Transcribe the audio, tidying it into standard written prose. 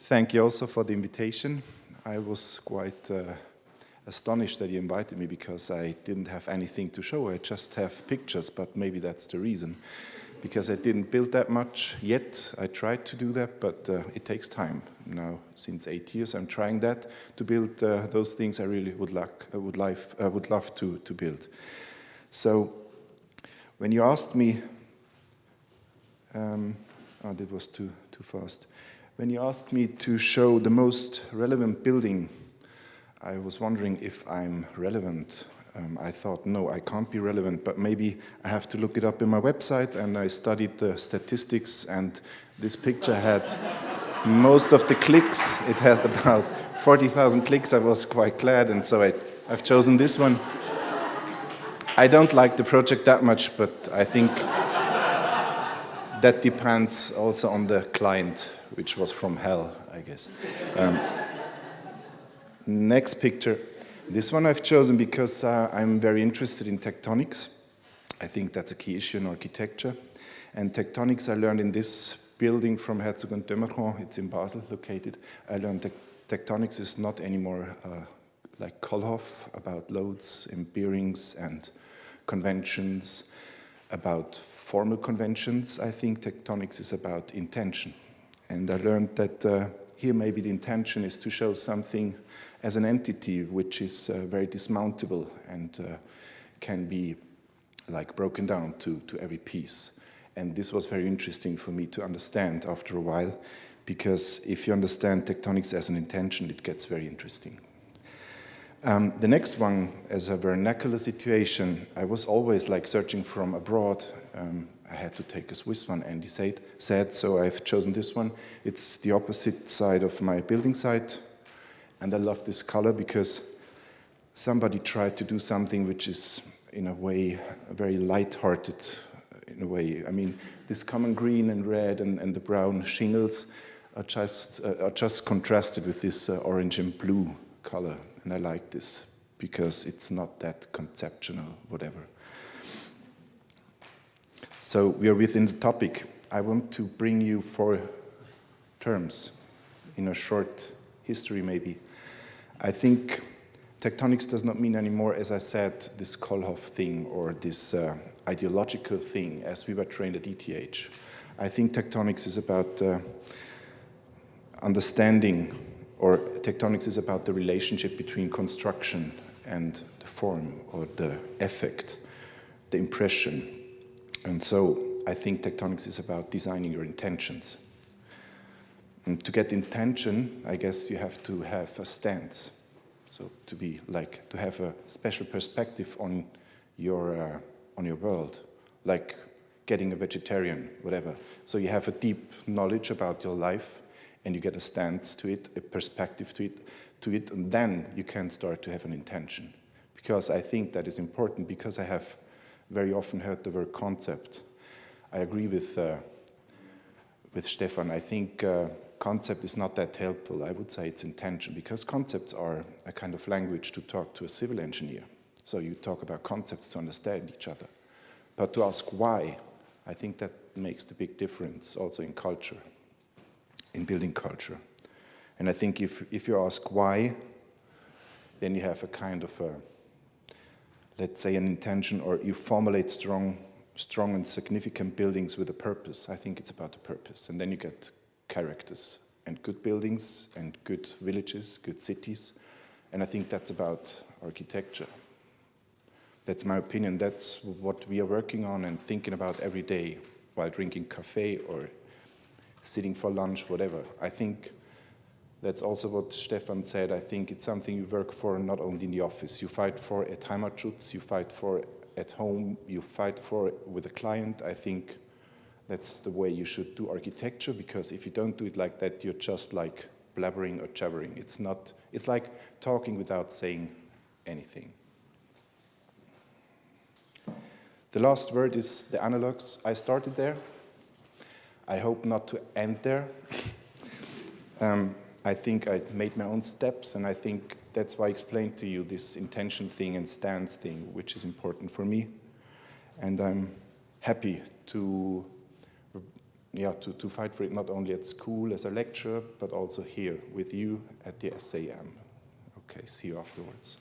Thank you also for the invitation. I was quite astonished that you invited me because I didn't have anything to show. I just have pictures, but maybe that's the reason. Because I didn't build that much yet. I tried to do that, but it takes time. Now, since 8 years, I'm trying that to build those things I really would love to build. So, when you asked me, oh, that was too fast. When you asked me to show the most relevant building, I was wondering if I'm relevant. I thought, no, I can't be relevant, but maybe I have to look it up in my website, and I studied the statistics, and this picture had most of the clicks. It had about 40,000 clicks. I was quite glad, and so I've chosen this one. I don't like the project that much, but I think that depends also on the client, which was from hell, I guess. Next picture. This one I've chosen because I'm very interested in tectonics. I think that's a key issue in architecture. And tectonics I learned in this building from Herzog und de Meuron. It's in Basel located. I learned that tectonics is not anymore like Kohlhoff, about loads and bearings and conventions, about formal conventions. I think tectonics is about intention. And I learned that here maybe the intention is to show something as an entity which is very dismountable and can be like broken down to every piece. And this was very interesting for me to understand after a while, because if you understand tectonics as an intention, it gets very interesting. The next one, as a vernacular situation, I was always like searching from abroad. I had to take a Swiss one, Andy said, so I've chosen this one. It's the opposite side of my building site, and I love this color because somebody tried to do something which is, in a way, very light-hearted, in a way. I mean, this common green and red and the brown shingles are just contrasted with this orange and blue color, and I like this because it's not that conceptual, whatever. So we are within the topic. I want to bring you 4 terms in a short history, maybe. I think tectonics does not mean anymore, as I said, this Kohlhoff thing or this ideological thing as we were trained at ETH. I think tectonics is about understanding, or tectonics is about the relationship between construction and the form or the effect, the impression. And so I think tectonics is about designing your intentions. And to get intention, I guess you have to have a stance. So to have a special perspective on your world, like getting a vegetarian, whatever. So you have a deep knowledge about your life, and you get a stance to it, a perspective to it, and then you can start to have an intention. Because I think that is important, because I have very often heard the word concept. I agree with Stefan. I think concept is not that helpful. I would say it's intention, because concepts are a kind of language to talk to a civil engineer. So you talk about concepts to understand each other. But to ask why, I think that makes the big difference also in culture, in building culture. And I think if you ask why, then you have a kind of a, let's say, an intention, or you formulate strong and significant buildings with a purpose. I think it's about the purpose. And then you get characters and good buildings and good villages, good cities. And I think that's about architecture. That's my opinion. That's what we are working on and thinking about every day while drinking coffee or sitting for lunch, whatever. I think that's also what Stefan said. I think it's something you work for not only in the office. You fight for at Heimatschutz, you fight for at home, you fight for with a client. I think that's the way you should do architecture, because if you don't do it like that, you're just like blabbering or jabbering. It's like talking without saying anything. The last word is the analogs. I started there. I hope not to end there. I think I made my own steps, and I think that's why I explained to you this intention thing and stance thing, which is important for me. And I'm happy to yeah, to fight for it not only at school as a lecturer, but also here with you at the SAM. Okay, see you afterwards.